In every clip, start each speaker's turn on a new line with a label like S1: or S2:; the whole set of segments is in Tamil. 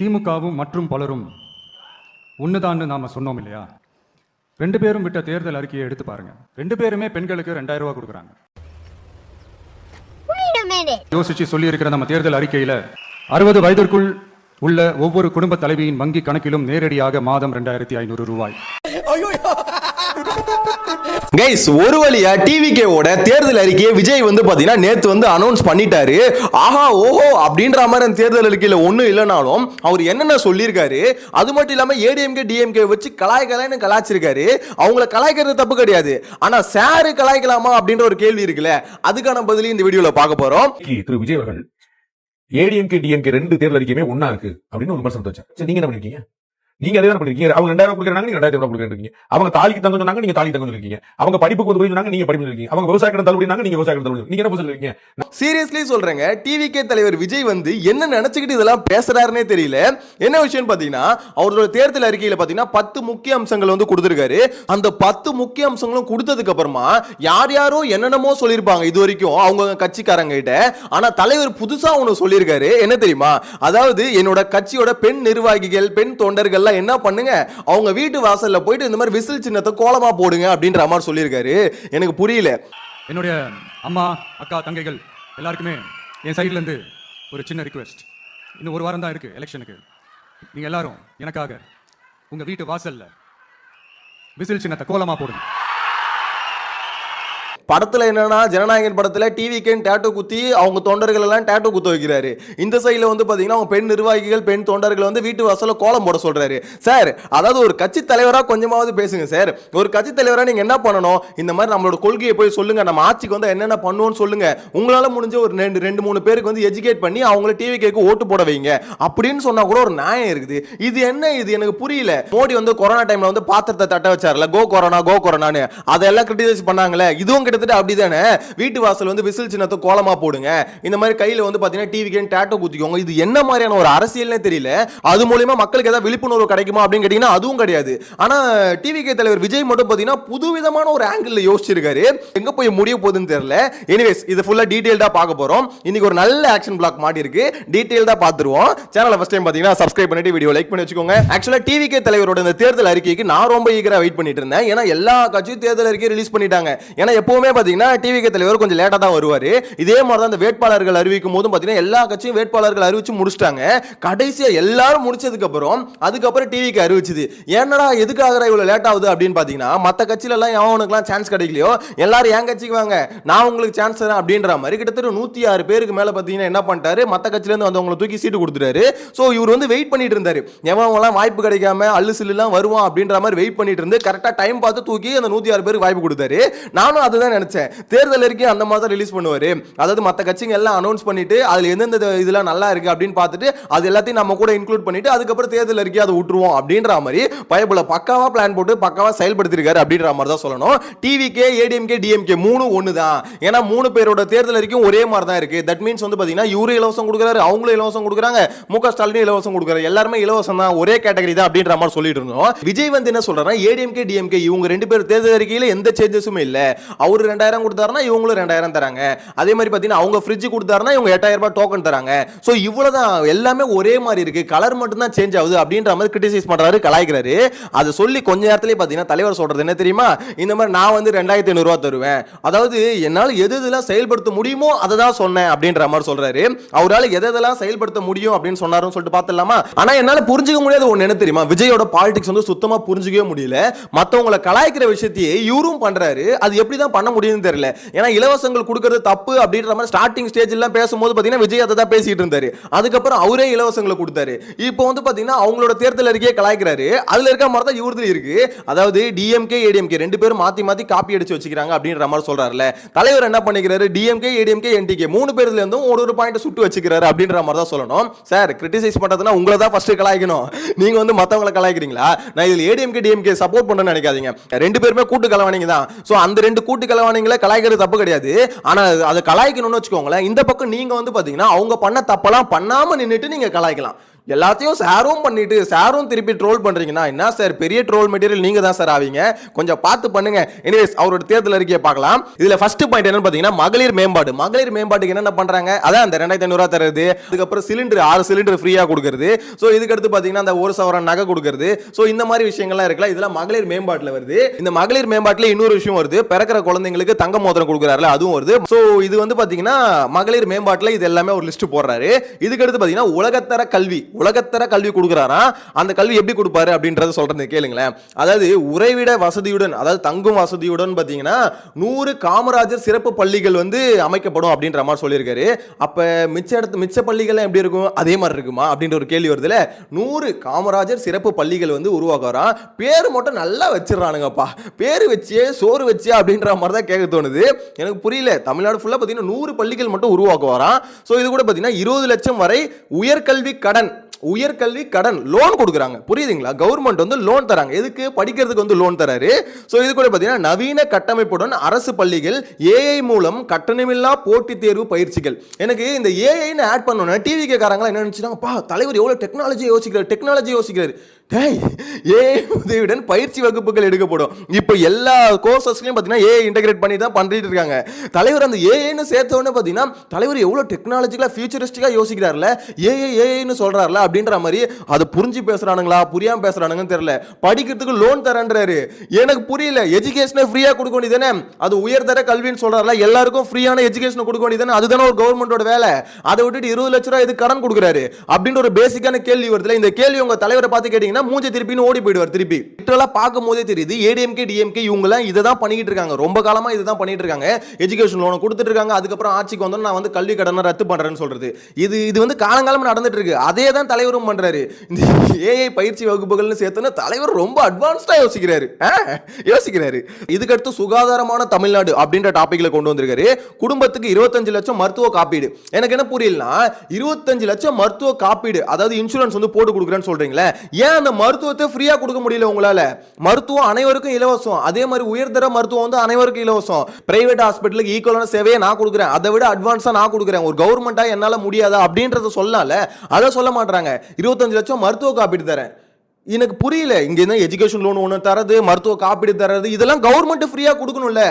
S1: திமுகவும் மற்றும் பலரும் ஒண்ணுதான்னு நாம சொன்னோம் இல்லையா? 2 பேரும் விட்ட தேர்தல் அறிக்கையை எடுத்து பாருங்க. 2 பேருமே பெண்களுக்கு 2000 ரூபாய் கொடுக்குறாங்க. யோசிச்சு சொல்லி இருக்கிற நம்ம தேர்தல் அறிக்கையில 60 வயதிற்குள் உள்ள ஒவ்வொரு குடும்ப தலைவியின் வங்கி கணக்கிலும் நேரடியாக மாதம் 2500 ரூபாய்.
S2: கைஸ், ஒரு வழியா டிவிகேவோட தேர்தல் அறிக்கையை விஜய் பாத்தீங்கன்னா நேத்து அனௌன்ஸ் பண்ணிட்டாரு. ஆஹா ஓஹோ அப்படின்ற மாதிரி அந்த தேர்தல் அறிக்கையில ஒண்ணும் இல்லைனாலும் அவர் என்னென்ன சொல்லியிருக்காரு, அது மட்டும் இல்லாம ஏடிஎம்கே டிஎம்கே வச்சு கலாய்க்கலான்னு கலாய்ச்சிருக்காரு. அவங்கள கலாய்க்கிறது தப்பு கிடையாது, ஆனா சாரு கலாய்க்கலாமா அப்படின்ற ஒரு கேள்வி இருக்குல்ல, அதுக்கான பதிலையும் இந்த வீடியோல பார்க்க போறோம்.
S3: திரு விஜய் அவர்கள் ஏடிஎம்கே டிஎம்கே 2 தேர்தல் அறிக்கையுமே ஒன்னா இருக்கு அப்படின்னு ஒரு விமர்சனம் வச்சார். சரி, நீங்க என்ன பண்ணிருக்கீங்க? நீங்க அதே தான் பண்ணிருக்கீங்க. அவங்க 2000 கொடுக்குறாங்க, நீங்க 2000 கொடுக்குறீங்க. அவங்க தாலிக்கு தங்க சொன்னாங்க, நீங்க தாலி தங்க இருக்கீங்க. அவங்க படிப்புக்கு சொன்னாங்க, நீங்க படிப்பு இருக்கீங்க. அவங்க விவசாய கடன் தள்ளுபடினாங்க, நீங்க விவசாய கடன் தள்ளுபடி. நீங்க என்ன சொல்றீங்க?
S2: சீரியஸ்லி சொல்றேங்க, டிவிகே தலைவர் விஜய் என்ன நினைச்சுக்கிட்டு இதெல்லாம் பேசுறாருன்னே தெரியல. என்ன விஷயம் பாத்தீங்கன்னா, அவரோட தேர்தல் அறிக்கையில பாத்தீங்கன்னா 10 முக்கிய அம்சங்கள் கொடுத்திருக்காரு. அந்த 10 முக்கிய அம்சங்களும் கொடுத்ததுக்கு அப்புறமா யார் யாரோ என்னென்னமோ சொல்லியிருப்பாங்க இது வரைக்கும் அவங்க கட்சிக்காரங்க கிட்ட. ஆனா தலைவர் புதுசா ஒண்ணு சொல்லியிருக்காரு. என்ன தெரியுமா? அதாவது என்னோட கட்சியோட பெண் நிர்வாகிகள், பெண் தொண்டர்கள் என்ன பண்ணுங்க, அவங்க வீட்டு வாசல்ல போயிட்டு இந்த மாதிரி விசில் சின்னத்தை கோலமா போடுங்க அப்படின்ற மாதிரி சொல்லியிருக்காரு. எனக்கு புரியல.
S1: என்னுடைய அம்மா, அக்கா, தங்கைகள் எல்லாருக்குமே என் சைட்ல இருந்து ஒரு சின்ன ரிக்வெஸ்ட். இன்னும் ஒரு வாரம் தான் இருக்கு எலெக்ஷனுக்கு. நீங்க எல்லாரும் எனக்காக உங்க வீட்டு வாசல்ல விசில் சின்னத்தை கோலமா போடுங்க.
S2: படத்துல என்னன்னா, ஜனநாயகன் படத்துல டிவிகேன் டேட்டோ குத்தி அவங்க தொண்டர்கள் எல்லாம் டேட்டோ குத்த வைக்கிறாரு. இந்த சைடுல பாத்தீங்கன்னா அவங்க பெண் நிர்வாகிகள், பெண் தொண்டர்கள் வீட்டு வாசல்ல கோலம் போட சொல்றாரு. சார், அதாவது ஒரு கட்சி தலைவரா கொஞ்சமாவது பேசுங்க சார். ஒரு கட்சி தலைவரா நீங்க என்ன பண்ணணும், இந்த மாதிரி நம்மளோட கொள்கையை போய் சொல்லுங்க, நம்ம ஆட்சிக்கு என்னென்ன பண்ணுவோம்னு சொல்லுங்க. உங்களால முடிஞ்ச ஒரு 2-3 பேருக்கு எஜுகேட் பண்ணி அவங்கள டிவிகேக்கு ஓட்டு போட வைங்க அப்படின்னு சொன்னா கூட ஒரு நியாயம் இருக்குது. இது என்ன, இது எனக்கு புரியல. மோடி கொரோனா டைம்ல பாத்திரத்தை தட்ட வச்சார்ல, கோ கொரோனா கோ கொரோனான்னு, அதெல்லாம் கிரிட்டிசைஸ் பண்ணாங்களே. இதுவும் அப்படிதானே, வீட்டு வாசல் விசில் சின்னத்தை கோலமா போடுங்க, இந்த மாதிரி கையில பாத்தீங்கன்னா டிவிக்கு டேட்டோ குத்திக்கோங்க. இது என்ன மாதிரியான ஒரு அரசியல்னே தெரியல. அது மூலமா மக்களுக்கு ஏதாவது விழிப்புணர்வு கிடைக்குமா அப்படின்னு கேட்டீங்கன்னா அதுவும் கிடையாது. ஆனா டிவிகே தலைவர் விஜய் மட்டும் பாத்தீங்கன்னா புதுவிதமான ஒரு ஆங்கிள் யோசிச்சிருக்காரு. எங்க போய் முடிய போகுதுன்னு தெரியல. எனிவேஸ், இது ஃபுல்லா டீடைல்டா பார்க்க போறோம். இன்னைக்கு ஒரு நல்ல ஆக்ஷன் பிளாக் மாட்டி இருக்கு, டீடைல்டா பார்த்துருவோம். சேனலை ஃபர்ஸ்ட் டைம் பாத்தீங்கன்னா சப்ஸ்கிரைப் பண்ணிட்டு வீடியோ லைக் பண்ணி வச்சுக்கோங்க. ஆக்சுவலா டிவிகே தலைவரோட இந்த தேர்தல் அறிக்கைக்கு நான் ரொம்ப ஈகரா வெயிட் பண்ணிட்டு இருந்தேன். ஏன்னா எல்லா கட்சியும் தேர்தல் அறிக்கை ரிலீஸ் பண்ணிட்டாங்க. ஏன்னா எப்பவுமே டிவிகே தலைவர் கொஞ்சம் லேட்டா தான் வருவாரு. இதே மாதிரி தான் இந்த வேட்பாளர்கள் அறிவிக்கும் போதும் பாத்தீங்கன்னா எல்லா கட்சியும் வேட்பாளர்கள் அறிவிச்சு முடிச்சிட்டாங்க. கடைசியா எல்லாரும் முடிச்சதுக்கு அதுக்கப்புறம் டிவிக்கு அறிவிச்சது. என்னடா எதுக்காக இவ்வளவு லேட் ஆகுது அப்படின்னு பாத்தீங்கன்னா, மத்த கட்சியில எல்லாம் எவனுக்குலாம் சான்ஸ் கிடைக்கலையோ எல்லாரும் என் கட்சிக்கு வாங்க, நான் உங்களுக்கு சான்ஸ் தரேன் அப்படின்ற மாதிரி கிட்டத்தட்ட 106 பேருக்கு மேல பாத்தீங்கன்னா என்ன பண்ணிட்டாரு, மத்த கட்சியில இருந்து வந்தவங்களை தூக்கி சீட்டு கொடுத்துட்டாரு. சோ இவர் வெயிட் பண்ணிட்டு இருந்தாரு, எவன் வாய்ப்பு கிடைக்காம அல்லு சில்லாம் வருவான் அப்படின்ற மாதிரி வெயிட் பண்ணிட்டு இருந்து கரெக்டா டைம் பார்த்து தூக்கி அந்த 106 பேருக்கு வாய்ப்பு கொடுத்தாரு. நானும் அதுதான் நினைச்சேன், தேர்தல் அறிக்கை அந்த மாதிரி தான் ரிலீஸ் பண்ணுவாரு. அதாவது மத்த கட்சிங்க எல்லாம் அனௌன்ஸ் பண்ணிட்டு அதுல எந்தெந்த இதெல்லாம் நல்லா இருக்கு அப்படின்னு பார்த்துட்டு அது எல்லாத்தையும் நம்ம கூட இன்க்ளூட் பண்ணிட்டு அதுக்கப்புறம் தேர்தல் அறிக்கை அதை விட்டுருவோம் அப்படின்ற மாதிரி பயபுல பக்காவா பிளான் போட்டு பக்காவா செயல்படுத்திருக்காரு அப்படின்ற மாதிரி தான் சொல்லணும். டிவிகே, ஏடிஎம்கே, டிஎம்கே 3 ஒன்னு தான். ஏன்னா 3 பேரோட தேர்தல் அறிக்கையும் ஒரே மாதிரி தான் இருக்கு. தட் மீன்ஸ் பாத்தீங்கன்னா இவரு இலவசம் கொடுக்குறாரு, அவங்களும் இலவசம் கொடுக்குறாங்க, முக ஸ்டாலின் இலவசம் கொடுக்குறாரு, எல்லாருமே இலவசம் தான், ஒரே கேட்டகரி தான் அப்படின்ற மாதிரி சொல்லிட்டு இருந்தோம். விஜய் என்ன சொல்றாருன்னா, ஏடிஎம்கே டிஎம்கே இவங்க 2 பேர் தேர்தல் அறிக்கையில எந்த சேஞ்சஸுமே இல்ல. அவரு 2000 கொடுத்தாருன்னா இவங்களும் 2000 தராங்க. அதே மாதிரி பாத்தீங்கன்னா அவங்க ஃப்ரிட்ஜ் கொடுத்தாருன்னா இவங்க 8000 ரூபாய் டோக்கன் தராங்க. சோ இவ்வளவுதான், எல்லாமே ஒரே மாதிரி இருக்கு, கலர் மட்டும் தான் சேஞ்ச் ஆகுது அப்படின்ற மாதிரி கிரிட்டிசைஸ் பண்றாரு, கலாய்க்கிறாரு. அது சொல்லி கொஞ்ச நேரத்திலே பாத்தீங்கன்னா தலைவர் சொல்றது என்ன தெரியுமா, இந்த மாதிரி நான் 2500 ரூபாய் தருவேன், அதாவது என்னால எது எதெல்லாம் செயல்படுத்த முடியுமோ அதை தான் சொன்னேன் அப்படின்ற மாதிரி சொல்றாரு. அவரால் எதெல்லாம் செயல்படுத்த முடியும் அப்படின்னு சொன்னாருன்னு சொல்லிட்டு பார்த்தலாமா. ஆனா என்னால புரிஞ்சுக்க முடியாத ஒண்ணு என்ன தெரியுமா, விஜயோட பாலிடிக்ஸ் சுத்தமா புரிஞ்சுக்கவே முடியல. மத்தவங்களை கலாய்க்கிற விஷயத்தையே இவரும் பண்றாரு. அது எப்படி தான் பண்ண முடியும்னு தெரியல. ஏன்னா இலவசங்கள் கொடுக்கிறது தப்பு அப்படின்ற மாதிரி ஸ்டார்டிங் ஸ்டேஜ் எல்லாம் பேசும்போது பாத்தீங்கன்னா விஜய் அதை தான் பேசிட்டு இருந்தாரு. அதுக்கப்புறம் அவரே இலவசங்களை கொடுத்தாரு. இப்போ பாத்தீங்கன்னா அவங்களோட தேர்தல் அறிக்கையை கலாய்க்கிறாரு. அதுல இருக்க மாதிரி தான் இவரது இருக்கு. அதாவது டிஎம்கே ஏடிஎம்கே 2 பேரும் மாத்தி மாத்தி காப்பி அடிச்சு வச்சுக்கிறாங்க அப்படின்ற மாதிரி சொல்றாருல. தலைவர் என்ன பண்ணிக்கிறாரு, டிஎம்கே ஏடிஎம்கே என்டிகே 3 பேர்ல இருந்தும் ஒரு பாயிண்ட் சுட்டு வச்சுக்கிறாரு அப்படின்ற மாதிரி தான் சொல்லணும். சார், கிரிட்டிசைஸ் பண்றதுன்னா உங்களை தான் ஃபர்ஸ்ட் கலாய்க்கணும். நீங்க மத்தவங்களை கலாய்க்கிறீங்களா? நான் இதுல ஏடிஎம்கே டிஎம்கே சப்போர்ட் பண்ணணும்னு நினைக்காதீங்க. 2 பேருமே கூட்டு கலவாணிங்க தான். சோ அந்த 2 கூட்டு கலவாணிங்களை கலாய்க்கிறது தப்பு கிடையாது. ஆனா அதை கலாய்க்கணும்னு வச்சுக்கோங்களேன், இந்த பக்கம் நீங்க பாத்தீங்கன்னா அவங்க பண்ண தப்பெல்லாம் பண்ணாம நின்னுட்டு நீங்க கலாய்க்கலாம். எல்லாத்தையும் ஷேரும் பண்ணிட்டு ஷேரும் திருப்பி ட்ரோல் பண்றீங்கன்னா என்ன சார், பெரிய ட்ரோல் மெட்டீரியல் நீங்க தான் சார் ஆவீங்க, கொஞ்சம் பார்த்து பண்ணுங்க. எனிவேஸ் அவரோட தேர்தல் அறிக்கையை பார்க்கலாம். இதுல ஃபர்ஸ்ட் பாயிண்ட் என்னன்னு பாத்தீங்கன்னா மகளிர் மேம்பாடு. மகளிர் மேம்பாட்டுக்கு என்னென்ன பண்றாங்க, அதான் அந்த 2500 தருது, அதுக்கப்புறம் சிலிண்டர் 6 சிலிண்டர் ஃப்ரீயா கொடுக்கறது, சோ இதுக்கு அடுத்து பாத்தீங்கன்னா அந்த 1 சவரன் நகை கொடுக்கறது, சோ இந்த மாதிரி விஷயங்கள்லாம் இருக்குல்ல, இதெல்லாம் மகளிர் மேம்பாட்டுல வருது. இந்த மகளிர் மேம்பாட்டுல இன்னொரு விஷயம் வருது, பிறக்கிற குழந்தைங்களுக்கு தங்க மோதிரம் கொடுக்குறாருல, அதுவும் வருது. சோ இது வந்து பாத்தீங்கன்னா மகளிர் மேம்பாட்டுல இது எல்லாமே ஒரு லிஸ்ட் போடுறாரு. இதுக்கு அடுத்து பாத்தீங்கன்னா உலகத்தர கல்வி கொடுக்குறாரா. அந்த கல்வி எப்படி கொடுப்பாரு அப்படின்றத சொல்றது கேளுங்களேன். அதாவது உறைவிட வசதியுடன், அதாவது தங்கும் வசதியுடன் பாத்தீங்கன்னா 100 காமராஜர் சிறப்பு பள்ளிகள் வந்து அமைக்கப்படும் அப்படின்ற மாதிரி சொல்லியிருக்காரு. அப்ப மிச்ச பள்ளிகள் எப்படி இருக்கும், அதே மாதிரி இருக்குமா அப்படின்ற ஒரு கேள்வி வருதுல. 100 காமராஜர் சிறப்பு பள்ளிகள் வந்து உருவாக்குறான். பேரு மட்டும் நல்லா வச்சிடறானுங்கப்பா, பேரு வச்சு சோறு வச்சு அப்படின்ற மாதிரி தான் கேட்க தோணுது. எனக்கு புரியல. தமிழ்நாடு ஃபுல்லா பாத்தீங்கன்னா 100 பள்ளிகள் மட்டும் உருவாக்குவாராம். சோ இது கூட பாத்தீங்கன்னா 20 லட்சம் வரை உயர்கல்வி கடன் லோன் கொடுக்குறாங்க. புரியுதுங்களா? கவர்மெண்ட் வந்து லோன் தராங்க. எதுக்கு? படிக்கிறதுக்கு வந்து லோன் தராரு. சோ இது கூட பாத்தீங்கன்னா நவீன கட்டமைப்புடன் அரசு பள்ளிகள், ஏஐ மூலம் கட்டணமில்லா போட்டித் தேர்வு பயிற்சிகள். எனக்கு இந்த ஏஐன்னு ஆட் பண்ணோன்னா டிவி காரங்களா என்ன நினைச்சாங்கப்பா, தலைவர் எவ்வளவு டெக்னாலஜி யோசிக்கிறாரு. ஏஐ உதவியுடன் பயிற்சி வகுப்புகள் எடுக்கப்படும். இப்போ எல்லா கோர்சஸ்லயும் பாத்தீங்கன்னா ஏஐ இன்டகிரேட் பண்ணி தான் பண்ணிட்டு இருக்காங்க. தலைவர் அந்த ஏஐன்னு சேர்த்த உடனே பாத்தீங்கன்னா தலைவர் எவ்வளவு டெக்னாலஜிக்கலா ஃபியூச்சரிஸ்டிக்கா யோசிக்கிறார்ல, ஏஐன்னு சொல்றாருல அப்படின்ற மாதிரி. அது புரிஞ்சு பேசுறானுங்களா புரியாம பேசுறானுங்கன்னு தெரியல. படிக்கிறதுக்கு லோன் தரேன்றாரு. எனக்கு புரியல. எஜுகேஷனை ஃப்ரீயா கொடுக்க வேண்டியதானே? அது உயர்தர கல்வின்னு சொல்றாருல, எல்லாருக்கும் ஃப்ரீயான எஜுகேஷன் கொடுக்க வேண்டியதானே? அதுதானே ஒரு கவர்மெண்டோட வேலை. அதை விட்டுட்டு 20 லட்சம் ரூபாய் எதுக்கு கடன் கொடுக்குறாரு அப்படின்ற ஒரு பேசிக்கான கேள்வி வருதுல. இந்த கேள்வி உங்க தலைவரை பார்த்து கேட்டீங்கன்னா மூஞ்சி திருப்பின்னு ஓடி போயிடுவார். திருப்பி லிட்டரலா பார்க்கும் போதே தெரியுது ஏடிஎம்கே டிஎம்கே இவங்க எல்லாம் இதை தான் பண்ணிட்டு இருக்காங்க. ரொம்ப காலமா இதை தான் பண்ணிட்டு இருக்காங்க. எஜுகேஷன் லோன் கொடுத்துட்டு இருக்காங்க. அதுக்கப்புறம் ஆட்சிக்கு வந்தோம் நான் வந்து கல்வி கடனை ரத்து பண்றேன்னு சொல்றது. இது வந்து காலங்காலமா நடந்துட்டு இருக்கு. அதே தான் தலைவரும் பண்றாரு. இந்த ஏஐ பயிற்சி வகுப்புகள்னு சேர்த்துனா தலைவர் ரொம்ப அட்வான்ஸ்டா யோசிக்கிறாரு. இதுக்கு அடுத்து சுகாதாரமான தமிழ்நாடு அப்படின்ற டாபிக்ல கொண்டு வந்திருக்காரு. குடும்பத்துக்கு 25 லட்சம் மருத்துவ காப்பீடு. எனக்கு என்ன புரியலனா 25 லட்சம் மருத்துவ காப்பீடு, அதாவது இன்சூரன்ஸ் வந்து போட்டு கொடுக்குறேன்னு சொல்றீங்களே, ஏன் அந்த மருத்துவத்தை ஃப்ரீயா கொடுக்க முடியல உங்களால? மருத்துவம் அனைவருக்கும் இலவசம். அதே மாதிரி உயர்தர மருத்துவம் வந்து அனைவருக்கும் இலவசம். பிரைவேட் ஹாஸ்பிட்டலுக்கு ஈக்குவலான சேவையை நான் கொடுக்குறேன், அதை விட அட்வான்ஸா நான் கொடுக்குறேன். ஒரு கவர்மெண்டா என்னால முடியாதா அப்படின்றத சொல்லல. அதை சொல்ல மாட்டாங்க. 25 லட்சம் மருத்துவ காப்பீடு தரேன். எனக்கு புரியல. இங்க என்ன எஜுகேஷன் லோன் ஒன்று தரது, மருத்துவ காப்பீடு தரது, இதெல்லாம் கவர்மெண்ட் ஃப்ரீயா கொடுக்கணும்ல.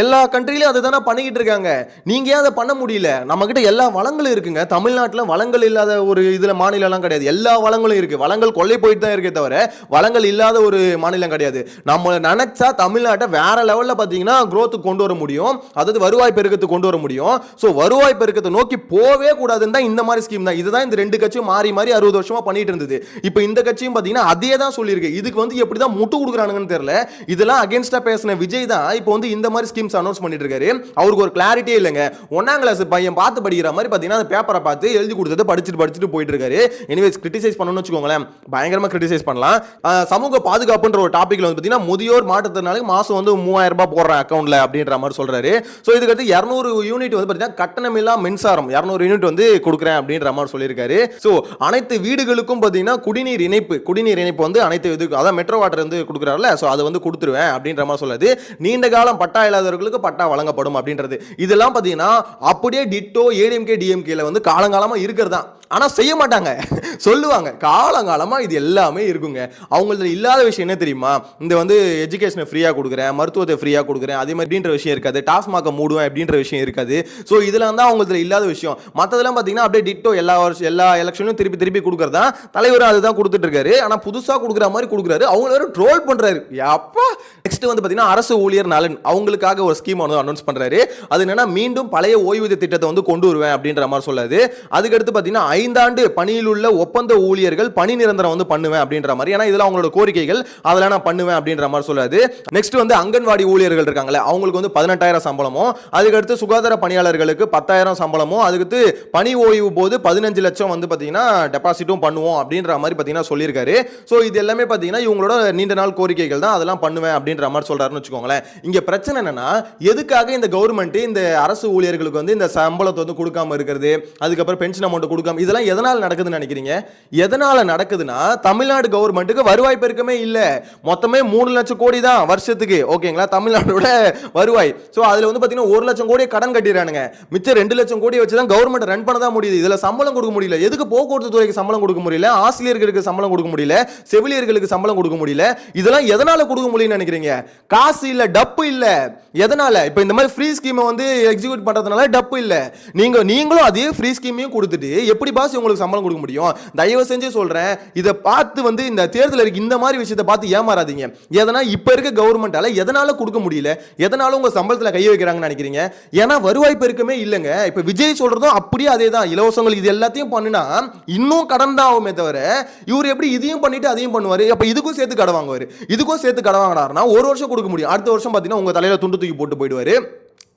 S2: எல்லா கண்ட்ரிலையும் அதை தானே பண்ணிக்கிட்டு இருக்காங்க. நீங்க ஏன் அதை பண்ண முடியல? நம்ம கிட்ட எல்லா வளங்களும் இருக்குங்க. தமிழ்நாட்டில் வளங்கள் இல்லாத ஒரு இதுல மாநிலம் எல்லாம் கிடையாது. எல்லா வளங்களும் இருக்கு. வளங்கள் கொள்ளை போயிட்டு தான் இருக்கே தவிர வளங்கள் இல்லாத ஒரு மாநிலம் கிடையாது. நம்ம நினைச்சா தமிழ்நாட்டை வேற லெவல்ல பாத்தீங்கன்னா growth கொண்டு வர முடியும். அதாவது வருவாய் பெருக்கத்தை கொண்டு வர முடியும். சோ வருவாய் பெருக்கத்தை நோக்கி போவே கூடாதுன்னு தான் இந்த மாதிரி ஸ்கீம் தான். இதுதான் இந்த ரெண்டு கட்சியும் மாறி 60 வருஷமா பண்ணிட்டு இருந்தது. இப்போ இந்த கட்சியும் பாத்தீங்கன்னா அதே தான் சொல்லியிருக்கு. இதுக்கு வந்து எப்படி தான் முட்டு கொடுக்குறானுங்கன்னு தெரியல. இதெல்லாம் அகைன்ஸ்டா பேசின விஜய் தான் இப்போ வந்து இந்த மாதிரி ஸ்கீம்ஸ் அனௌன்ஸ் பண்ணிட்டு இருக்காரு. அவருக்கு ஒரு கிளாரிட்டியே இல்லைங்க. 1ஆம் கிளாஸ் பையன் பார்த்து படிக்கிற மாதிரி பாத்தீங்கன்னா அந்த பேப்பரை பார்த்து எழுதி கொடுத்தது படிச்சுட்டு போயிட்டு இருக்காரு. எனிவேஸ் கிரிட்டிசைஸ் பண்ணணும்னு வச்சுக்கோங்களேன், பயங்கரமா கிரிட்டிசைஸ் பண்ணலாம். சமூக பாதுகாப்புன்ற ஒரு டாபிக்ல வந்து பாத்தீங்கன்னா முதியோர் மாற்றுத்திறனாளிக்கு மாசம் வந்து 3000 ரூபாய் போடுறேன் அக்கௌண்ட்ல அப்படின்ற மாதிரி சொல்றாரு. சோ இதுக்கு அடுத்து 200 யூனிட் வந்து பாத்தீங்கன்னா கட்டணமில்லா மின்சாரம் 200 யூனிட் வந்து கொடுக்குறேன் அப்படின்ற மாதிரி சொல்லியிருக்காரு. சோ அனைத்து வீடுகளுக்கும் பாத்தீங்கன்னா குடிநீர் இணைப்பு வந்து அனைத்து இதுக்கு, அதான் மெட்ரோ வாட்டர் வந்து கொடுக்குறாருல, சோ அதை வந்து கொடுத்துருவேன் அப்படின்ற மாதிரி சொல்லுது. நீண்ட காலம் பட்டா இல்லாதவர்களுக்கு பட்டா வழங்கப்படும் அப்படின்றது. இதெல்லாம் பாத்தீங்கன்னா அப்படியே டிட்டோ ஏடிஎம்கே டிஎம்கேல வந்து காலங்காலமா இருக்கிறதா. ஆனா செய்ய மாட்டாங்க, சொல்லுவாங்க காலங்காலமா இது எல்லாமே இருக்குங்க. அவங்களுக்கு இல்லாத விஷயம் என்ன தெரியுமா? இந்த வந்து எஜுகேஷனை ஃப்ரீயா கொடுக்குறேன், மருத்துவத்தை ஃப்ரீயா கொடுக்குறேன், அதே மாதிரி அப்படின்ற விஷயம் இருக்காது. டாஸ்மாக மூடுவேன் அப்படின்ற விஷயம் இருக்காது. ஸோ இதெல்லாம் தான் அவங்களுக்கு இல்லாத விஷயம். மற்றதெல்லாம் பார்த்தீங்கன்னா அப்படியே டிட்டோ எல்லா எலெக்ஷனும் திருப்பி கொடுக்குறதா. தலைவர் அதுதான் கொடுத்துட்டு இருக்காரு. ஆனால் புதுசாக கொடுக்குற மாதிரி கொடுக்குறாரு. அவங்க வேற ட்ரோல் பண்றாரு. அப்பா நெக்ஸ்ட் வந்து பார்த்தீங்கன்னா அரசு ஊழியர் நலன் அவங்களுக்காக ஒரு ஸ்கீம் வந்து அனௌன்ஸ் பண்றாரு. அது என்னன்னா மீண்டும் பழைய ஓய்வூதிய திட்டத்தை வந்து கொண்டு வருவேன் அப்படின்ற மாதிரி சொல்லாது. அதுக்கடுத்து பார்த்தீங்கன்னா 5 ஆண்டு பணியில் உள்ள ஒப்பந்த ஊழியர்கள் பணி நிரந்தரம் வந்து பண்ணுவேன் அப்படின்ற மாதிரி. ஏன்னா இதெல்லாம் அவங்களோட கோரிக்கைகள், அதெல்லாம் நான் பண்ணுவேன் அப்படின்ற மாதிரி சொல்லாது. நெக்ஸ்ட் வந்து அங்கன்வாடி ஊழியர்கள் இருக்காங்களே அவங்களுக்கு வந்து 18,000 சம்பளமும், அதுக்கடுத்து சுகாதார பணியாளர்களுக்கு 10,000 சம்பளமும், அதுக்கு பணி ஓய்வு போது 15 லட்சம் வந்து பார்த்தீங்கன்னா டெபாசிட்டும் பண்ணுவோம் அப்படின்ற மாதிரி பார்த்தீங்கன்னா சொல்லியிருக்காரு. ஸோ இது எல்லாமே பார்த்தீங்கன்னா இவங்களோட நீண்ட நாள் கோரிக்கைகள் தான். அதெல்லாம் பண்ணுவேன் அப்படின்ற மாதிரி சொல்றாருன்னு வச்சுக்கோங்களேன். இங்க பிரச்சனை என்னன்னா எதுக்காக இந்த கவர்மெண்ட் இந்த அரசு ஊழியர்களுக்கு வந்து இந்த சம்பளத்தை வந்து கொடுக்காம இருக்கிறது, அதுக்கப்புறம் பென்ஷன் அமௌண்ட் கொடுக்காம, இதெல்லாம் எதனால நடக்குதுன்னு நினைக்கிறீங்க? எதனால நடக்குதுன்னா தமிழ்நாடு கவர்மெண்ட்டுக்கு வருவாய் பெருக்கமே இல்ல. மொத்தமே 3 லட்சம் கோடி தான் வருஷத்துக்கு. ஓகேங்களா? தமிழ்நாடோட வருவாய். சோ அதுல வந்து பாத்தீங்கன்னா 1 லட்சம் கோடி கடன் கட்டிடுறானுங்க. மிச்சம் 2 லட்சம் கோடி வச்சு தான் கவர்மெண்ட் ரன் பண்ண தான் முடியுது. இதுல சம்பளம் கொடுக்க முடியல. எதுக்கு போக்குவரத்து துறைக்கு சம்பளம் கொடுக்க முடியல, ஆசிரியர்களுக்கு சம்பளம் கொடுக்க முடியல, செவிலியர்களுக்கு சம்பளம் கொடுக்க முடியல. இதெல்லாம் எதனால கொடுக்க முடியும்னு நினைக்கிறீங்க? காசு இல்ல, டப்பு இல்ல. எதனால? இப்ப இந்த மாதிரி ஃப்ரீ ஸ்கீமை வந்து எக்ஸிக்யூட் பண்றதுனால டப்பு இல்ல. நீங்களும் அதே ஃப்ரீ ஸ்கீமையும் கொடுத்துட்டு எப்படி பாஸ் உங்களுக்கு சம்பளம் கொடுக்க முடியும்? தயவு செஞ்சு சொல்றேன், இதை பார்த்து வந்து இந்த தேர்தல் இருக்கு இந்த மாதிரி விஷயத்தை பார்த்து ஏமாறாதீங்க. எதனா இப்ப இருக்க கவர்மெண்டால எதனால கொடுக்க முடியல, எதனால உங்க சம்பளத்துல கை வைக்கிறாங்கன்னு நினைக்கிறீங்க? ஏன்னா வருவாய் பெருக்கமே இல்லங்க. இப்ப விஜய் சொல்றதும் அப்படியே அதேதான். இலவசங்கள் இது எல்லாத்தையும் பண்ணுனா இன்னும் கடன் தான் ஆகுமே தவிர இவர் எப்படி இதையும் பண்ணிட்டு அதையும் பண்ணுவாரு? அப்ப இதுக்கும் சேர்த்து கடன் வாங்குவாரு. இதுக்கும் சேர்த்து கடன் வாங்கினாருன்னா ஒரு வருஷம் கொடுக்க முடியும். அடுத்த வருஷம் பாத்தீங்கன்னா உங்க தலையில துண்டு தூக்கி போட்டு போயிடுவாரு.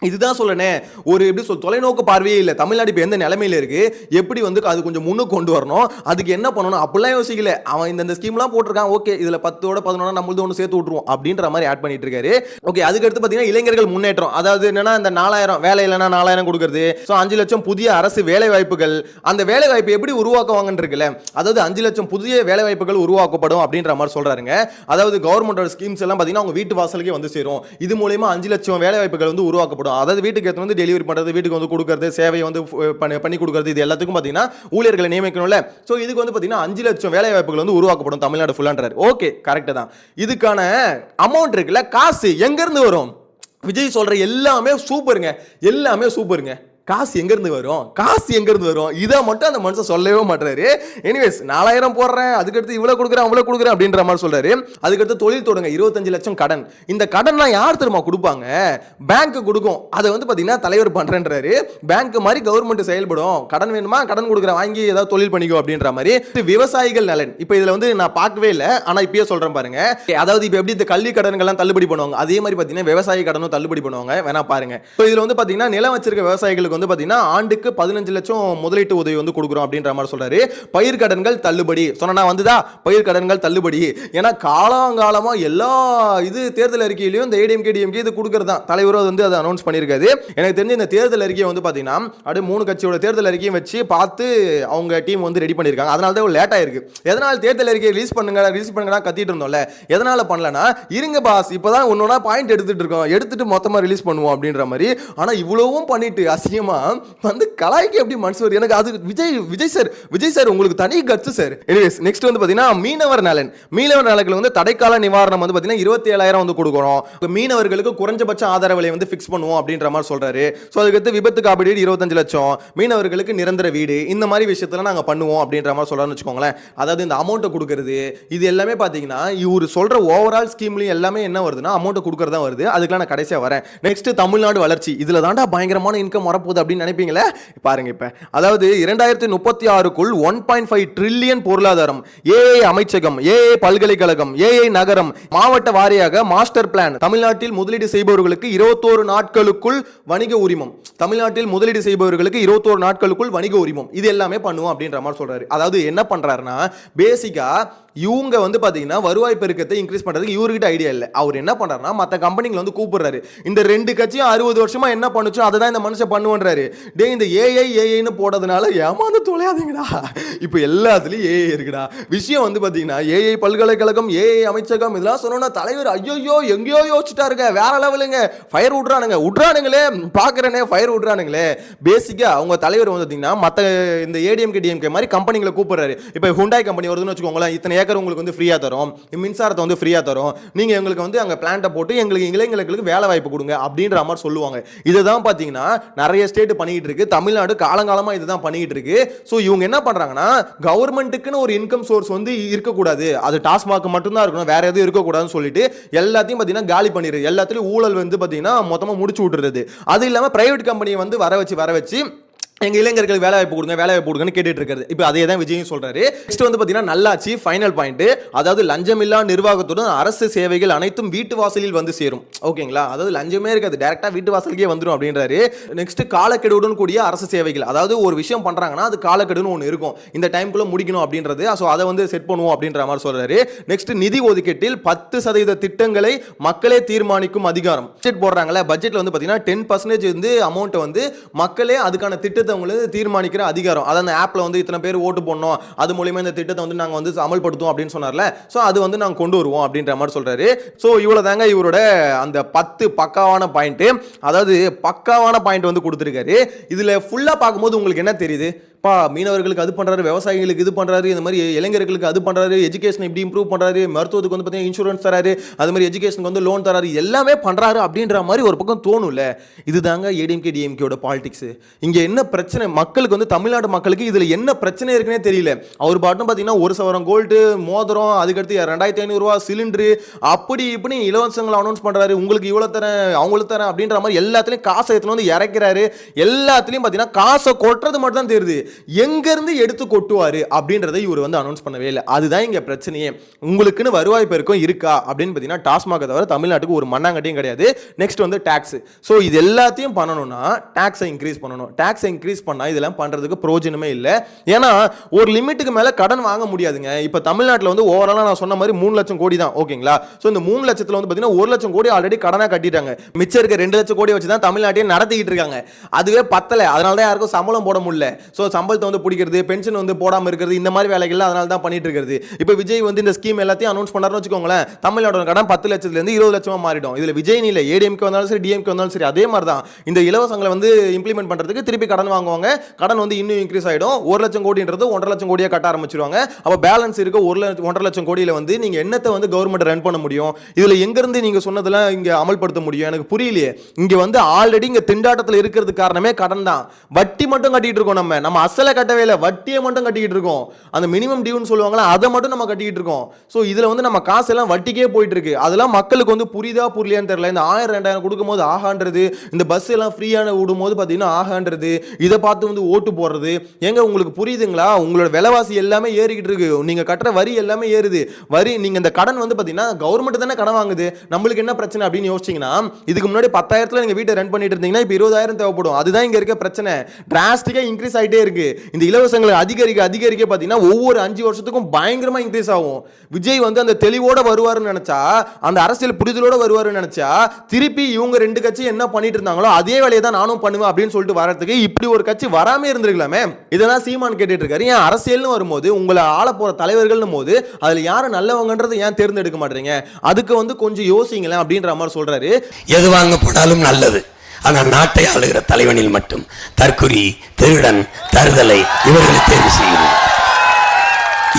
S2: இதுதான் சொல்லனே, ஒரு எப்படி தொலைநோக்கு பார்வையே இல்லை. தமிழ்நாடு இப்போ எந்த நிலைமையில இருக்கு, எப்படி வந்து அது கொஞ்சம் முன்னுக்கு கொண்டு வரணும், அதுக்கு என்ன பண்ணணும் அப்படிலாம் யோசிக்கல. அவன் இந்த ஸ்கீம்லாம் போட்டிருக்கான், ஓகே இதுல 10ஓட 11 நம்மளுது ஒன்று சேர்த்து விட்டுருவோம் அப்படின்ற மாதிரி ஆட் பண்ணிட்டு இருக்காரு. ஓகே, அதுக்கடுத்து பார்த்தீங்கன்னா இளைஞர்கள் முன்னேற்றம். அதாவது என்னன்னா இந்த 4000 வேலை இல்லைன்னா 4000 கொடுக்குறது. ஸோ 5 லட்சம் புதிய அரசு வேலை வாய்ப்புகள். அந்த வேலை வாய்ப்பு எப்படி உருவாக்குவாங்கன்னு இருக்குல்ல, அதாவது 5 லட்சம் புதிய வேலை வாய்ப்புகள் உருவாக்கப்படும் அப்படின்ற மாதிரி சொல்றாருங்க. அதாவது கவர்மெண்டோட ஸ்கீம்ஸ் எல்லாம் பார்த்தீங்கன்னா அவங்க வீட்டு வாசலுக்கே வந்து சேரும். இது மூலமா 5 லட்சம் வேலை வாய்ப்புகள் வந்து உருவாக்கப்படும். அதாவது வீட்டுக்கு எடுத்து வந்து டெலிவரி பண்றது, வீட்டுக்கு வந்து கொடுக்கறது, சேவையை வந்து பண்ணி கொடுக்கறது, இது எல்லாத்துக்கும் பாத்தீங்கன்னா ஊழியர்களை நியமிக்கணும்ல. சோ இதுக்கு வந்து பாத்தீங்கன்னா 5 லட்சம் வேலை வாய்ப்புகள் வந்து உருவாக்கப்படும் தமிழ்நாடு ஃபுல்லான்றாரு. ஓகே, கரெக்ட் தான். இதுக்கான அமௌண்ட் இருக்குல்ல, காசு எங்க இருந்து வரும்? விஜய் சொல்ற எல்லாமே சூப்பருங்க, எல்லாமே சூப்பருங்க. காசு எங்க இருந்து வரும்? காசு எங்க இருந்து வரும்? இதை மட்டும் அந்த மனுஷன் சொல்லவே மாட்டாரு. எனிவேஸ் 4000 போடுறேன், அதுக்கடுத்து இவ்வளவு கொடுக்குறேன் அவ்வளவு கொடுக்குறேன் அப்படின்ற மாதிரி சொல்றாரு. அதுக்கடுத்து தொழில் தொடங்க 25 லட்சம் கடன். இந்த கடன்லாம் யார் தெரியுமா கொடுப்பாங்க? பேங்க் கொடுக்கும். அதை வந்து பாத்தீங்கன்னா தலைவர் பண்றேன்றாரு. பேங்க் மாதிரி கவர்மெண்ட் செயல்படும். கடன் வேணுமா, கடன் கொடுக்குற வாங்கி ஏதாவது தொழில் பண்ணிக்கோ அப்படின்ற மாதிரி. விவசாயிகள் நலன் இப்ப இதுல வந்து நான் பார்க்கவே இல்லை, ஆனா இப்பயே சொல்றேன் பாருங்க. அதாவது இப்ப எப்படி இந்த கல்வி கடன்கள்லாம் தள்ளுபடி பண்ணுவாங்க, அதே மாதிரி பாத்தீங்கன்னா விவசாய கடனும் தள்ளுபடி பண்ணுவாங்க. வேணா பாருங்க. இதுல வந்து பாத்தீங்கன்னா நிலம் வச்சிருக்க விவசாயிகளுக்கு வந்து பாத்தீங்கன்னா ஆண்டுக்கு 15 லட்சம் முதலீட்டு உதவி வந்து கொடுக்குறோம் அப்படின்ற மாதிரி சொல்றாரு. பயிர் கடன்கள் தள்ளுபடி சொன்னா வந்துதா, பயிர் கடன்கள் தள்ளுபடி. ஏன்னா காலங்காலமா எல்லா இது தேர்தல் அறிக்கையிலையும் இந்த ஏடிஎம்கே டிஎம்கே இது கொடுக்கறதா தலைவரும் வந்து அதை அனௌன்ஸ் பண்ணியிருக்காரு. எனக்கு தெரிஞ்ச இந்த தேர்தல் அறிக்கையை வந்து பாத்தீங்கன்னா அப்படியே 3 கட்சியோட தேர்தல் அறிக்கையும் வச்சு பார்த்து அவங்க டீம் வந்து ரெடி பண்ணியிருக்காங்க. அதனால தான் லேட் ஆயிருக்கு. எதனால தேர்தல் அறிக்கையை ரிலீஸ் பண்ணுங்க கத்திட்டு இருந்தோம்ல, எதனால பண்ணலனா இருங்க பாஸ் இப்பதான் ஒன்னொன்னா பாயிண்ட் எடுத்துட்டு இருக்கோம், எடுத்துட்டு மொத்தமா ரிலீஸ் பண்ணுவோம் அப்படின்ற மாதிரி. ஆனா இவ்வளவும் பண்ணிட்டு அசிங்கமா வந்து கலாய்க்கு எப்படி மனசு வருது எனக்கு? அது விஜய் சார் உங்களுக்கு தனி கட்சி சார். எனிவேஸ் நெக்ஸ்ட் வந்து பாத்தீங்கன்னா மீனவர் நலன்கள் வந்து தடைக்கால நிவாரணம் வந்து பாத்தீங்கன்னா 27,000 வந்து கொடுக்குறோம். மீனவர்களுக்கு குறைஞ்சபட்ச ஆதார விலை வந்து ஃபிக்ஸ் பண்ணுவோம் அப்படின்ற மாதிரி சொல்றாரு. சோ அதுக்கு விபத்து காப்பீடு 25 லட்சம், மீனவர்களுக்கு நிரந்தர வீடு, இந்த மாதிரி விஷயத்துல நாங்க பண்ணுவோம் அப்படின்ற மாதிரி சொல்றாருன்னு வச்சுக்கோங்களேன். அதாவது இந்த அமௌண்ட் கொடுக்கிறது இது எல்லாமே பாத்தீங்கன்னா இவரு சொல்ற ஓவரால் ஸ்கீம்லயும் எல்லாமே என்ன வருதுன்னா அமௌண்ட் கொடுக்கறதா வருது. அதுக்கெல்லாம் நான் கடைசியா வரேன். நெக்ஸ்ட் தமிழ்நாடு வளர்ச்சி, இதுல தாண்டா பயங்கரமான இன்கம் வரப்போகுது அப்படின்னு நினைப்பீங்களே, பாருங்க. இப்ப அதாவது 2036க்குள் 1.5 ட்ரில்லியன் பொருளாதாரம், ஏஐ அமைச்சகம், ஏஐ பல்கலைக்கழகம், ஏஐ நகரம், மாவட்ட வாரியாக மாஸ்டர் பிளான், தமிழ்நாட்டில் முதலீடு செய்பவர்களுக்கு 21 நாட்களுக்குள் வணிக உரிமம், தமிழ்நாட்டில் முதலீடு செய்பவர்களுக்கு 21 நாட்களுக்குள் வணிக உரிமம், இது எல்லாமே பண்ணுவோம் அப்படின்ற மாதிரி சொல்றாரு. அதாவது என்ன பண்றாருன்னா பேசிக்கா இவங்க வந்து பாத்தீங்கன்னா வருவாய் பெருக்கத்தை இன்க்ரீஸ் பண்றதுக்கு இவர்கிட்ட ஐடியா இல்லை. அவர் என்ன பண்றாருன்னா மற்ற கம்பெனிகளை வந்து கூப்பிடுறாரு. இந்த 2 கட்சியும் 60 வருஷமா என்ன பண்ணுச்சோ அதை தான் இந்த மனுஷன் பண்ணுவான்றாரு. டே இந்த ஏஐன்னு போடுறதுனால ஏமாந்து தொலையாதீங்கடா, இப்போ எல்லாத்துலயும் ஏஐ இருக்குடா. விஷயம் வந்து பாத்தீங்கன்னா ஏஐ பல்கலைக்கழகம், ஏஐ அமைச்சகம் இதெல்லாம் சொன்னோன்னா தலைவர் ஐயோ எங்கேயோ யோசிச்சுட்டாருங்க, வேற லெவலுங்க, ஃபயர் விட்றானுங்களே பாக்குறேனே, ஃபயர் விட்றானுங்களே. பேசிக்கா அவங்க தலைவர் வந்து பாத்தீங்கன்னா மற்ற இந்த ஏடிஎம்கே டிஎம்கே மாதிரி கம்பெனிகளை கூப்பிடுறாரு. இப்போ ஹுண்டாய் கம்பெனி வருதுன்னு வச்சுக்கோங்களேன், இத்தனை ஏக்கர் உங்களுக்கு வந்து ஃப்ரீயா தரும், மின்சாரத்தை வந்து ஃப்ரீயா தரும், நீங்க எங்களுக்கு வந்து அங்க பிளான்ட்டை போட்டு எங்களுக்கு இளைஞர்களுக்கு வேலை வாய்ப்பு கொடுங்க அப்படின்ற மாதிரி சொல்லுவாங்க. இதுதான் பாத்தீங்கன்னா நிறைய ஸ்டேட் பண்ணிட்டு இருக்கு. தமிழ்நாடு காலங்காலமா இதுதான் பண்ணிட்டு இருக்கு. சோ இவங்க என்ன பண்றாங்கன்னா கவர்மெண்ட்டுக்குன்னு ஒரு இன்கம் சோர்ஸ் வந்து இருக்கக்கூடாது, அது டாஸ்மாக் மட்டும் தான் இருக்கணும், வேற எதுவும் இருக்கக்கூடாதுன்னு சொல்லிட்டு எல்லாத்தையும் பாத்தீங்கன்னா காலி பண்ணிடுறது, எல்லாத்துலயும் ஊழல் வந்து பாத்தீங்கன்னா மொத்தமா முடிச்சு விட்டுறது. அது இல்லாம பிரைவேட் கம்பெனியை வந்து வர வச்சு எங்க இளைஞர்களுக்கு வேலை வாய்ப்பு கொடுங்கன்னு கேட்டுட்டு இருக்காரு. இப்போ அதே தான் விஜயும் சொல்றாரு. நெக்ஸ்ட் வந்து பாத்தீங்கன்னா நல்லாட்சி, ஃபைனல் பாயிண்ட், அதாவது லஞ்சமில்லா நிர்வாகத்துடன் அரசு சேவைகள் அனைத்தும் வீட்டு வாசலில் வந்து சேரும். ஓகேங்களா, அதாவது லஞ்சமே இருக்காது, டைரக்டா வீட்டு வாசலுக்கே வந்துடும் அப்படின்றாரு. நெக்ஸ்ட் காலக்கெடுவுடன் கூடிய அரசு சேவைகள், அதாவது ஒரு விஷயம் பண்றாங்கன்னா அது காலக்கெடுன்னு ஒன்று இருக்கும், இந்த டைம்குள்ள முடிக்கணும் அப்படின்றது, ஸோ அதை வந்து செட் பண்ணுவோம் அப்படின்ற மாதிரி சொல்றாரு. நெக்ஸ்ட் நிதி ஒதுக்கீட்டில் 10% திட்டங்களை மக்களே தீர்மானிக்கும் அதிகாரம். பட்ஜெட் போடுறாங்களே, பட்ஜெட்ல வந்து பாத்தீங்கன்னா 10% வந்து அமௌண்ட் வந்து மக்களே அதுக்கான திட்டத்தை திட்டத்தை உங்களுக்கு தீர்மானிக்கிற அதிகாரம். அதாவது அந்த ஆப்ல வந்து இத்தனை பேர் ஓட்டு போடணும், அது மூலியமா இந்த திட்டத்தை வந்து நாங்க வந்து அமல்படுத்துவோம் அப்படின்னு சொன்னார்ல. ஸோ அது வந்து நாங்கள் கொண்டு வருவோம் அப்படின்ற மாதிரி சொல்றாரு. ஸோ இவ்வளோ தாங்க இவரோட அந்த 10 பக்காவான பாயிண்ட். அதாவது பக்காவான பாயிண்ட் வந்து கொடுத்துருக்காரு. இதுல ஃபுல்லா பார்க்கும்போது உங்களுக்கு என்ன தெரியுது? மீனவர்களுக்கு அது பண்றாரு, விவசாயிகளுக்கு இது பண்றாரு, இந்த மாதிரி இளைஞர்களுக்கு அது பண்றாரு, எஜுகேஷன் இப்படி இம்ப்ரூவ் பண்றாரு, மருத்துவத்துக்கு வந்து பார்த்தீங்கன்னா இன்சூரன்ஸ் தராரு, அது மாதிரி எஜுகேஷனுக்கு வந்து லோன் தராரு, எல்லாமே பண்றாரு அப்படின்ற மாதிரி ஒரு பக்கம் தோணும்ல. இதுதாங்க ஏடிஎம்கே டிஎம்கேயோட பாலிடிக்ஸ். இங்க என்ன பிரச்சனை, மக்களுக்கு வந்து தமிழ்நாடு மக்களுக்கு இதுல என்ன பிரச்சனை இருக்குன்னே தெரியல. அவர் பாட்டும் பார்த்தீங்கன்னா 1 சவரம் கோல்டு மோதிரம், அதுக்கடுத்து 2500 ரூபா சிலிண்டரு, அப்படி இப்படி இலவசங்களை அனௌன்ஸ் பண்றாரு. உங்களுக்கு இவ்வளவு தரேன், அவங்களுக்கு தரேன் அப்படின்ற மாதிரி எல்லாத்துலயும் காசை எடுத்துன்னு வந்து இறக்கிறாரு. எல்லாத்துலயும் பார்த்தீங்கன்னா காசை கொட்டுறது மட்டும் தான் தெரியுது. எங்க இருந்து எடுத்து கொட்டுவாரு அப்படின்றதை இவர் வந்து அனௌன்ஸ் பண்ணவே இல்லை. அதுதான் இங்க பிரச்சனையே. உங்களுக்குன்னு வருவாய் பெருக்கம் இருக்கா அப்படின்னு பார்த்தீங்கன்னா டாஸ்மாக தவிர தமிழ்நாட்டுக்கு ஒரு மண்ணாங்கட்டியும் கிடையாது. நெக்ஸ்ட் வந்து டாக்ஸ். ஸோ இது எல்லாத்தையும் பண்ணணும்னா டாக்ஸை இன்க்ரீஸ் பண்ணணும். டாக்ஸை இன்க்ரீஸ் பண்ணா இதெல்லாம் பண்றதுக்கு பிரயோஜனமே இல்லை. ஏன்னா ஒரு லிமிட்டுக்கு மேல கடன் வாங்க முடியாதுங்க. இப்போ தமிழ்நாட்டில் வந்து ஓவராலா நான் சொன்ன மாதிரி 3 லட்சம் கோடி தான், ஓகேங்களா? ஸோ இந்த 3 லட்சத்தில் வந்து பார்த்தீங்கன்னா 1 லட்சம் கோடி ஆல்ரெடி கடனா கட்டிட்டாங்க. மிச்சம் இருக்க 2 லட்சம் கோடி வச்சு தான் தமிழ்நாட்டையே நடத்திக்கிட்டு இருக்காங்க. அதுவே பத்தல, அதனால தான் யாருக்கும் சம்பளம் போட முடியல. ஸோ சம்பளத்தை வந்து பிடிக்கிறது, பென்ஷன் வந்து போடாமல் இருக்கிறது, இந்த மாதிரி வேலைகள் அதனால தான் பண்ணிட்டு இருக்கிறது. இப்போ விஜய் வந்து இந்த ஸ்கீம் எல்லாத்தையும் அனௌன்ஸ் பண்ணாருன்னு வச்சுக்கோங்களேன், தமிழ்நாட்டோட கடன் 10 லட்சத்துலேருந்து 20 லட்சமா மாறிடும். இதுல விஜய் இல்ல, ஏடிஎம்கே வந்தாலும் சரி, டிஎம்கே வந்தாலும் சரி, அதே மாதிரி தான் இந்த இலவசங்களை வந்து இம்ப்ளிமெண்ட் பண்றதுக்கு திருப்பி கடன் வாங்குவாங்க. கடன் வந்து இன்னும் இன்க்ரீஸ் ஆயிடும். 1 லட்சம் கோடின்றது 1.5 லட்சம் கோடியா கட்ட ஆரம்பிச்சிருவாங்க. அப்ப பேலன்ஸ் இருக்க 1.5 லட்சம் கோடியில வந்து நீங்க என்னத்தை வந்து கவர்மெண்ட் ரன் பண்ண முடியும்? இதுல எங்க இருந்து நீங்க சொன்னதெல்லாம் இங்க அமல்படுத்த முடியும்? எனக்கு புரியலையே. இங்க வந்து ஆல்ரெடி இங்க திண்டாட்டத்தில் இருக்கிறது காரணமே கடன் தான். வட்டி மட்டும் கட்டிட்டு இருக்கோம். நம்ம அசலை கட்டவே இல்லை, வட்டியை மட்டும் கட்டிக்கிட்டு இருக்கோம். அந்த மினிமம் டியூன்னு சொல்லுவாங்களா, அதை மட்டும் நம்ம கட்டிக்கிட்டு இருக்கோம். ஸோ இதுல வந்து நம்ம காசு எல்லாம் வட்டிக்கே போயிட்டு இருக்கு. அதெல்லாம் மக்களுக்கு வந்து புரியுதா புரியலையான்னு தெரியல. இந்த 1000-2000 கொடுக்கும்போது ஆகான்றது, இந்த பஸ் எல்லாம் ஃப்ரீயான விடும்போது பார்த்தீங்கன்னா ஆகான்றது, இதை பார்த்து வந்து ஓட்டு போடுறது. ஏங்க உங்களுக்கு புரியுதுங்களா? உங்களோட விலைவாசி எல்லாமே ஏறிக்கிட்டு இருக்கு. நீங்க கட்டுற வரி எல்லாமே ஏறுது. வரி நீங்க இந்த கடன் வந்து பார்த்தீங்கன்னா கவர்மெண்ட் தானே கடன் வாங்குது. நம்மளுக்கு என்ன பிரச்சனை அப்படின்னு யோசிச்சீங்கன்னா, இதுக்கு முன்னாடி 10,000 நீங்க வீட்டை ரன் பண்ணிட்டு இருந்தீங்கன்னா இப்போ 20,000 தேவைப்படும். அதுதான் இங்க இருக்க பிரச்சனை. டிராஸ்டிக்கா இன்க்ரீஸ் ஆகிட்டே இருக்கு. இந்த இலவசங்களை அதிகரிக்க பார்த்தீங்கன்னா ஒவ்வொரு 5 வருஷத்துக்கும் பயங்கரமா இன்க்ரீஸ் ஆகும். விஜய் வந்து அந்த தெளிவோட வருவாருன்னு நினைச்சா, அந்த அரசியல் புரிதலோட வருவாருன்னு நினைச்சா, திருப்பி இவங்க 2 கட்சி என்ன பண்ணிட்டு இருந்தாங்களோ அதே வேலையை தான் நானும் பண்ணுவேன் அப்படின்னு சொல்லிட்டு வரதுக்கு இப்படி ஒரு கட்சி வராமே இருந்திருக்கலாமே. இதெல்லாம் சீமான் கேட்டுட்டு இருக்காரு. ஏன் அரசியல்னு வரும்போது உங்களை ஆள போற தலைவர்கள்னும் போது அதுல யாரு நல்லவங்கன்றதை ஏன் தேர்ந்தெடுக்க மாட்டீங்க? அதுக்கு வந்து கொஞ்சம் யோசிங்களேன் அப்படின்ற மாதிரி சொல்றாரு.
S4: எது வாங்க போனாலும் நல்லது, ஆனால் நாட்டை ஆளுகிற தலைவனில் மட்டும் தற்குறி, திருடன், தருதலை இவர்களை தேர்வு செய்கிறோம்.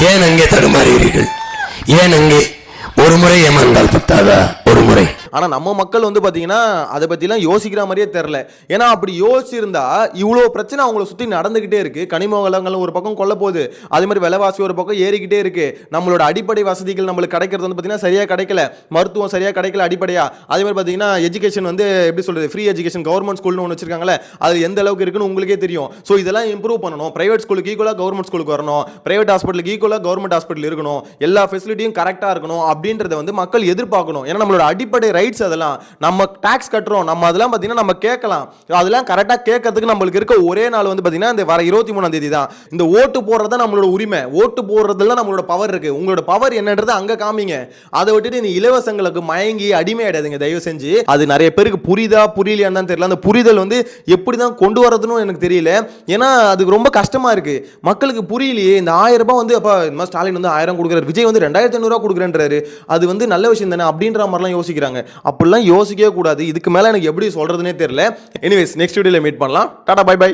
S4: ஏன் அங்கே தடுமாறுகிறீர்கள்? ஏன் அங்கே ஒரு முறை ஏமாந்தால் பத்தாதா? ஒரு முறை.
S2: ஆனா நம்ம மக்கள் வந்து பாத்தீங்கன்னா அதை பத்திலாம் யோசிக்கிற மாதிரியே தெரியல. ஏன்னா அப்படி யோசிச்சிருந்தா இவ்வளவு பிரச்சனை அவங்களை சுத்தி நடந்துகிட்டே இருக்கு. கனிம வளங்கள் ஒரு பக்கம் கொல்ல போகுது, அதே மாதிரி விலைவாசி ஒரு பக்கம் ஏறிக்கிட்டே இருக்கு. நம்மளோட அடிப்படை வசதிகள் நம்மளுக்கு கிடைக்கிறது வந்து பாத்தீங்கன்னா சரியா கிடைக்கல, மருத்துவம் சரியா கிடைக்கல அடிப்படையா. அதே மாதிரி பாத்தீங்கன்னா எஜுகேஷன் வந்து எப்படி சொல்றது, ஃப்ரீ எஜுகேஷன் கவர்மெண்ட் ஸ்கூல்னு ஒன்று வச்சிருக்காங்களே, அது எந்த அளவுக்கு இருக்குன்னு உங்களுக்கே தெரியும். ஸோ இதெல்லாம் இம்ப்ரூவ் பண்ணணும். பிரைவேட் ஸ்கூலுக்கு ஈக்குவலா கவர்மெண்ட் ஸ்கூலுக்கு வரணும், பிரைவேட் ஹாஸ்பிட்டலுக்கு ஈக்குவலா கவர்மெண்ட் ஹாஸ்பிட்டல் இருக்கணும், எல்லா ஃபெசிலிட்டியும் கரெக்டா இருக்கணும் அப்படின்றத வந்து மக்கள் எதிர்பார்க்கணும். ஏன்னா நம்மளோட அடிப்படை ரைட்ஸ் அதெல்லாம். நம்ம டாக்ஸ் கட்டுறோம், நம்ம அதெல்லாம் பார்த்தீங்கன்னா நம்ம கேட்கலாம். அதெல்லாம் கரெக்டாக கேட்கறதுக்கு நம்மளுக்கு இருக்க ஒரே நாள் வந்து பார்த்தீங்கன்னா இந்த வர 23ஆம் தேதி தான். இந்த ஓட்டு போடுறது நம்மளோட உரிமை. ஓட்டு போடுறதுல நம்மளோட பவர் இருக்கு. உங்களோட பவர் என்னன்றது அங்க காமிங்க. அதை விட்டுட்டு நீ இலவசங்களுக்கு மயங்கி அடிமை ஆயிடாதீங்க தயவு செஞ்சு. அது நிறைய பேருக்கு புரியுதா புரியலையான்னு தான் தெரியல. அந்த புரிதல் வந்து எப்படி தான் கொண்டு வரதுன்னு எனக்கு தெரியல. ஏன்னா அதுக்கு ரொம்ப கஷ்டமா இருக்கு. மக்களுக்கு புரியலையே. இந்த 1000 ரூபாய் வந்து அப்பா இந்த மாதிரி ஸ்டாலின் வந்து 1000 கொடுக்குறாரு, விஜய் வந்து 2500 ரூபா கொடுக்குறேன்றாரு, அது வந்து நல்ல விஷயம் தானே அப்படின்ற மாதிரிலாம் யோசிக்கிறாங்க. அப்படிலாம் யோசிக்கவே கூடாது. இதுக்கு மேல எனக்கு எப்படி சொல்றதுனே தெரியல. எனிவேஸ் நெக்ஸ்ட் வீடியோல மீட் பண்ணலாம். Tata bye by.